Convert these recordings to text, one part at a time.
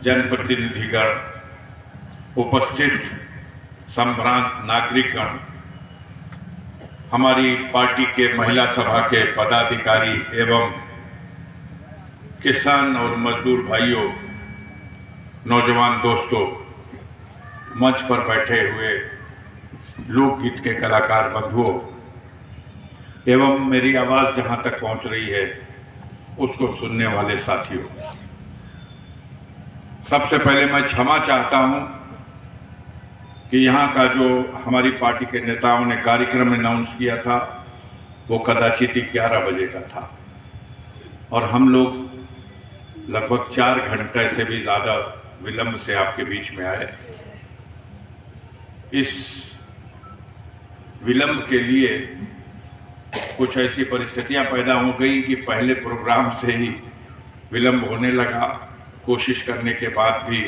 जनप्रतिनिधिगण, उपस्थित संभ्रांत नागरिकगण, हमारी पार्टी के महिला सभा के पदाधिकारी एवं किसान और मजदूर भाइयों, नौजवान दोस्तों, मंच पर बैठे हुए लोकगीत के कलाकार बंधुओं एवं मेरी आवाज़ जहां तक पहुंच रही है उसको सुनने वाले साथियों, सबसे पहले मैं क्षमा चाहता हूं कि यहाँ का जो हमारी पार्टी के नेताओं ने कार्यक्रम अनाउंस किया था वो कदाचित 11 बजे का था और हम लोग लगभग 4 घंटे से भी ज़्यादा विलंब से आपके बीच में आए। इस विलंब के लिए कुछ ऐसी परिस्थितियां पैदा हो गई कि पहले प्रोग्राम से ही विलंब होने लगा। कोशिश करने के बाद भी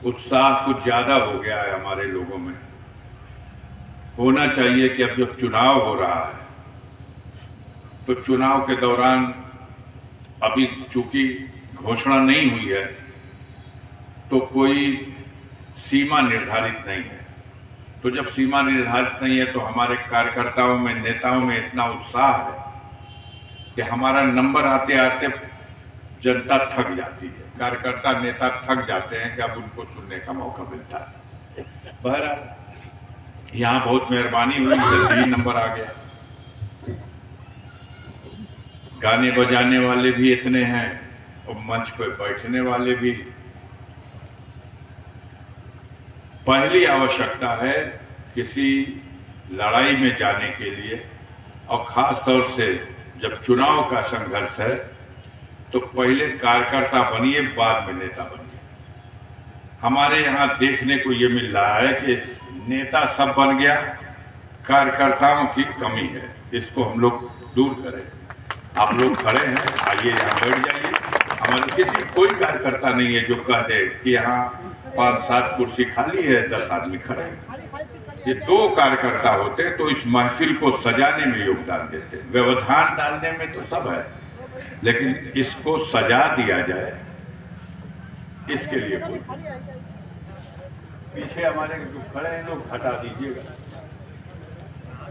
उत्साह कुछ ज़्यादा हो गया है हमारे लोगों में। होना चाहिए कि अब जब चुनाव हो रहा है तो चुनाव के दौरान अभी चूंकि घोषणा नहीं हुई है तो कोई सीमा निर्धारित नहीं है। तो जब सीमा निर्धारित नहीं है तो हमारे कार्यकर्ताओं में, नेताओं में इतना उत्साह है कि हमारा नंबर आते आते जनता थक जाती है, कार्यकर्ता नेता थक जाते हैं कि अब उनको सुनने का मौका मिलता है। बहरहाल यहाँ बहुत मेहरबानी हुई, जल्दी नंबर आ गया। गाने बजाने वाले भी इतने हैं और मंच पर बैठने वाले भी। पहली आवश्यकता है किसी लड़ाई में जाने के लिए, और खास तौर से जब चुनाव का संघर्ष है तो पहले कार्यकर्ता बनिए, बाद में नेता बनिए। हमारे यहाँ देखने को ये मिल रहा है कि नेता सब बन गया, कार्यकर्ताओं की कमी है। इसको हम लोग दूर करें। आप लोग खड़े हैं, आइए यहाँ बैठ जाइए। हमारे किसी कोई कार्यकर्ता नहीं है जो कह दे कि यहाँ 5-7 कुर्सी खाली है, 10 आदमी खड़े हैं। ये 2 कार्यकर्ता होते तो इस महफिल को सजाने में योगदान देते। व्यवधान डालने में तो सब है, लेकिन इसको सजा दिया जाए इसके लिए कोई। पीछे हमारे जो खड़े हैं लोग हटा दीजिएगा।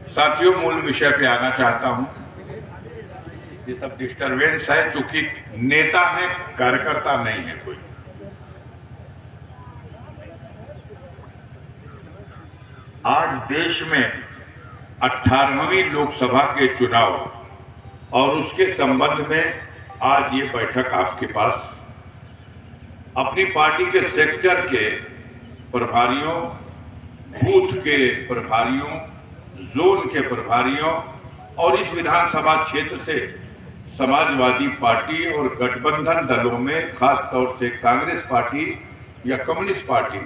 साथियों, मूल विषय पे आना चाहता हूं। ये सब डिस्टरबेंस है, चूंकि नेता है, कार्यकर्ता नहीं है कोई। आज देश में 18वीं लोकसभा के चुनाव और उसके संबंध में आज ये बैठक आपके पास अपनी पार्टी के सेक्टर के प्रभारियों, बूथ के प्रभारियों, जोन के प्रभारियों और इस विधानसभा क्षेत्र से समाजवादी पार्टी और गठबंधन दलों में, खास तौर से कांग्रेस पार्टी या कम्युनिस्ट पार्टी,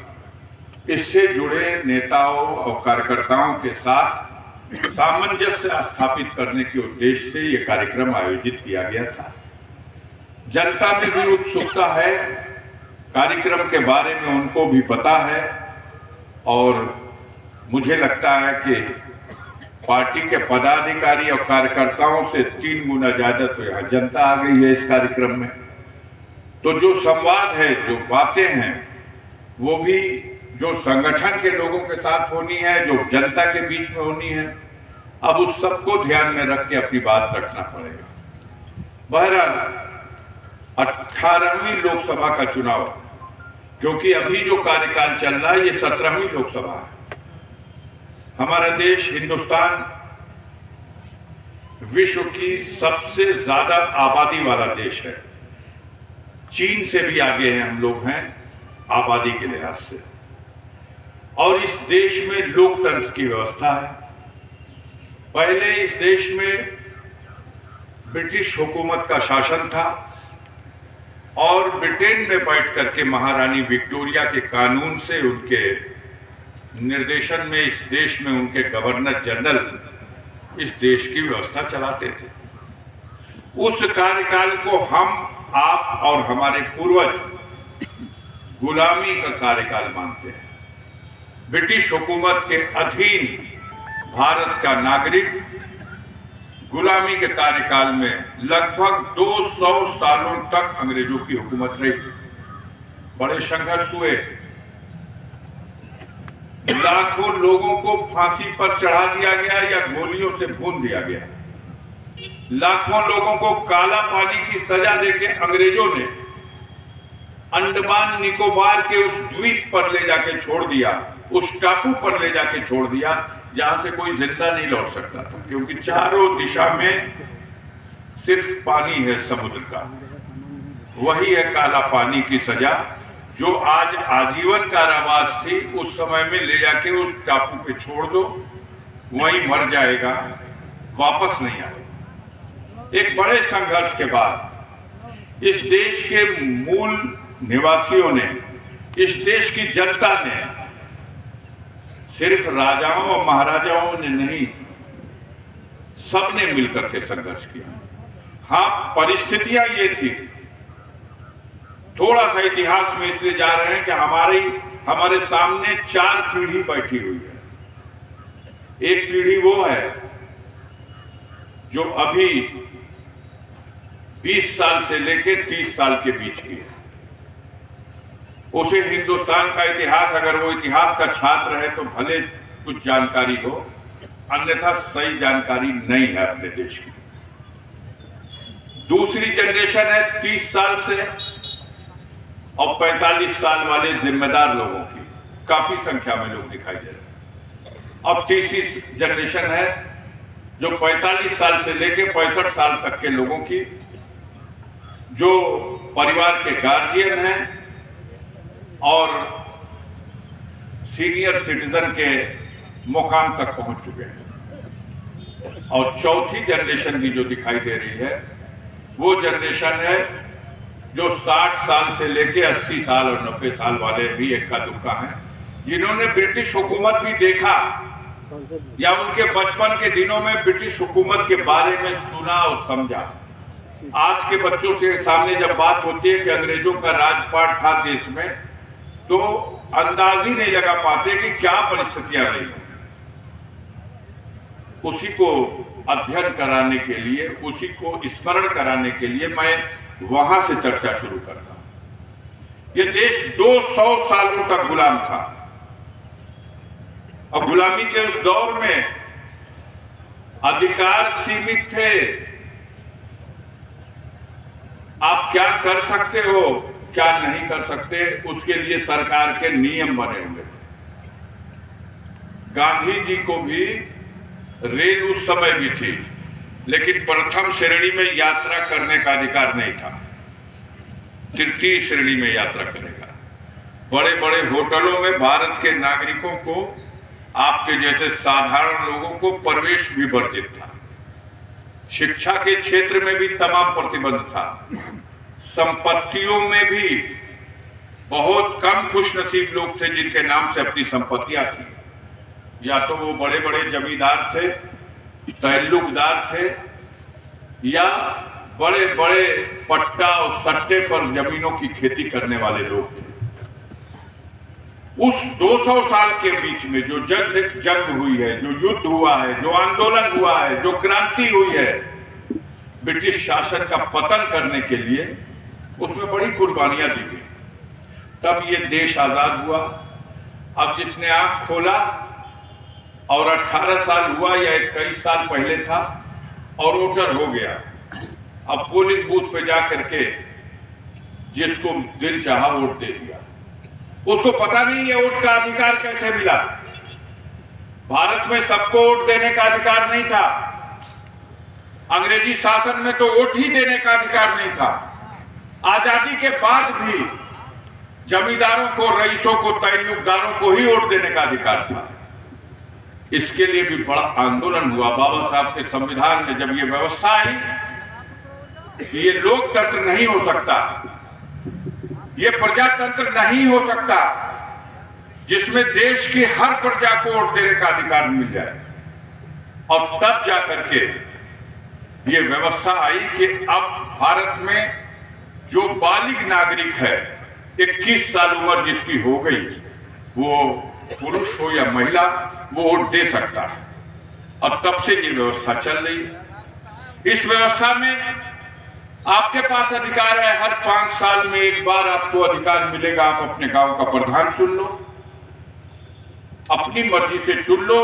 इससे जुड़े नेताओं और कार्यकर्ताओं के साथ सामंजस्य स्थापित करने के उद्देश्य से ये कार्यक्रम आयोजित किया गया था। जनता में भी उत्सुकता है, कार्यक्रम के बारे में उनको भी पता है और मुझे लगता है कि पार्टी के पदाधिकारी और कार्यकर्ताओं से 3 गुना ज्यादा तो यहाँ जनता आ गई है इस कार्यक्रम में। तो जो संवाद है, जो बातें हैं, वो भी जो संगठन के लोगों के साथ होनी है, जो जनता के बीच में होनी है, अब उस सबको ध्यान में रख के अपनी बात रखना पड़ेगा। बहरहाल 18वीं लोकसभा का चुनाव, क्योंकि अभी जो कार्यकाल चल रहा है ये 17वीं लोकसभा है। हमारा देश, हिंदुस्तान, विश्व की सबसे ज्यादा आबादी वाला देश है। चीन से भी आगे हैं हम लोग हैं आबादी के लिहाज से। और इस देश में लोकतंत्र की व्यवस्था है। पहले इस देश में ब्रिटिश हुकूमत का शासन था और ब्रिटेन में बैठ करके महारानी विक्टोरिया के कानून से, उनके निर्देशन में इस देश में उनके गवर्नर जनरल इस देश की व्यवस्था चलाते थे। उस कार्यकाल को हम, आप और हमारे पूर्वज गुलामी का कार्यकाल मानते हैं। ब्रिटिश हुकूमत के अधीन भारत का नागरिक गुलामी के कार्यकाल में लगभग 200 सालों तक अंग्रेजों की हुकूमत रही। बड़े संघर्ष हुए, लाखों लोगों को फांसी पर चढ़ा दिया गया या गोलियों से भून दिया गया, लाखों लोगों को काला पानी की सजा देके अंग्रेजों ने अंडमान निकोबार के उस द्वीप पर ले जाके छोड़ दिया, उस टापू पर ले जाके छोड़ दिया जहां से कोई जिंदा नहीं लौट सकता था, क्योंकि चारों दिशा में सिर्फ पानी है समुद्र का। वही है काला पानी की सजा, जो आज आजीवन कारावास थी, उस समय में ले जाके उस टापू पे छोड़ दो, वहीं मर जाएगा, वापस नहीं आएगा। एक बड़े संघर्ष के बाद इस देश के मूल निवासियों ने, इस देश की जनता ने, सिर्फ राजाओं और महाराजाओं ने नहीं, सबने मिलकर के संघर्ष किया। हाँ, परिस्थितियां ये थी, थोड़ा सा इतिहास में इसलिए जा रहे हैं कि हमारे सामने 4 पीढ़ी बैठी हुई है। एक पीढ़ी वो है जो अभी 20 साल से लेकर 30 साल के बीच की है। उसे हिंदुस्तान का इतिहास, अगर वो इतिहास का छात्र है तो भले कुछ जानकारी हो, अन्यथा सही जानकारी नहीं है अपने देश की। दूसरी जनरेशन है 30 साल से और 45 साल वाले जिम्मेदार लोगों की, काफी संख्या में लोग दिखाई दे रहे हैं। अब तीसरी जनरेशन है जो 45 साल से लेकर 65 साल तक के लोगों की, जो परिवार के गार्जियन हैं और सीनियर सिटीजन के मुकाम तक पहुंच चुके हैं। और चौथी जनरेशन की जो दिखाई दे रही है, वो जनरेशन है जो 60 साल से लेके 80 साल और 90 साल वाले भी इक्का दुक्का हैं, जिन्होंने ब्रिटिश हुकूमत भी देखा या उनके बचपन के दिनों में ब्रिटिश हुकूमत के बारे में सुना और समझा। आज के बच्चों से सामने जब बात होती है कि अंग्रेजों का राजपाट था देश में, तो अंदाज ही नहीं लगा पाते कि क्या परिस्थितियां रही। उसी को अध्ययन कराने के लिए, उसी को स्मरण कराने के लिए मैं वहां से चर्चा शुरू करता हूं। यह देश 200 सालों तक गुलाम था और गुलामी के उस दौर में अधिकार सीमित थे। आप क्या कर सकते हो, क्या नहीं कर सकते, उसके लिए सरकार के नियम बने हुए थे। गांधी जी को भी रेल उस समय भी थी, लेकिन प्रथम श्रेणी में यात्रा करने का अधिकार नहीं था, तृतीय श्रेणी में यात्रा करेगा। बड़े बड़े होटलों में भारत के नागरिकों को, आपके जैसे साधारण लोगों को प्रवेश भी वर्जित था। शिक्षा के क्षेत्र में भी तमाम प्रतिबंध था। संपत्तियों में भी बहुत कम खुशनसीब लोग थे जिनके नाम से अपनी संपत्तियां थी। या तो वो बड़े बड़े जमींदार थे, तल्लुकदार थे, या बड़े बड़े पट्टा और सट्टे पर जमीनों की खेती करने वाले लोग थे। उस 200 साल के बीच में जो जंग हुई है, जो युद्ध हुआ है, जो आंदोलन हुआ है, जो क्रांति हुई है ब्रिटिश शासन का पतन करने के लिए, उसमें बड़ी कुर्बानियां दी गई। तब ये देश आजाद हुआ। अब जिसने आंख खोला और 18 साल हुआ या 21 साल पहले था और वोटर हो गया, अब पोलिंग बूथ पे जा करके जिसको दिल चाहा वोट दे दिया। उसको पता नहीं ये वोट का अधिकार कैसे मिला। भारत में सबको वोट देने का अधिकार नहीं था। अंग्रेजी शासन में तो वोट ही देने का अधिकार नहीं था। आजादी के बाद भी जमींदारों को, रईसों को, तल्लुकदारों को ही वोट देने का अधिकार था। इसके लिए भी बड़ा आंदोलन हुआ। बाबा साहब के संविधान में जब ये व्यवस्था आई कि ये लोकतंत्र नहीं हो सकता, ये प्रजातंत्र नहीं हो सकता जिसमें देश की हर प्रजा को वोट देने का अधिकार मिल जाए, और तब जाकर के ये व्यवस्था आई कि अब भारत में जो बालिग नागरिक है, 21 साल उम्र जिसकी हो गई, वो पुरुष हो या महिला, वो वोट दे सकता है। और तब से ये व्यवस्था चल रही है। इस व्यवस्था में आपके पास अधिकार है, हर 5 साल में एक बार आपको अधिकार मिलेगा, आप अपने गांव का प्रधान चुन लो, अपनी मर्जी से चुन लो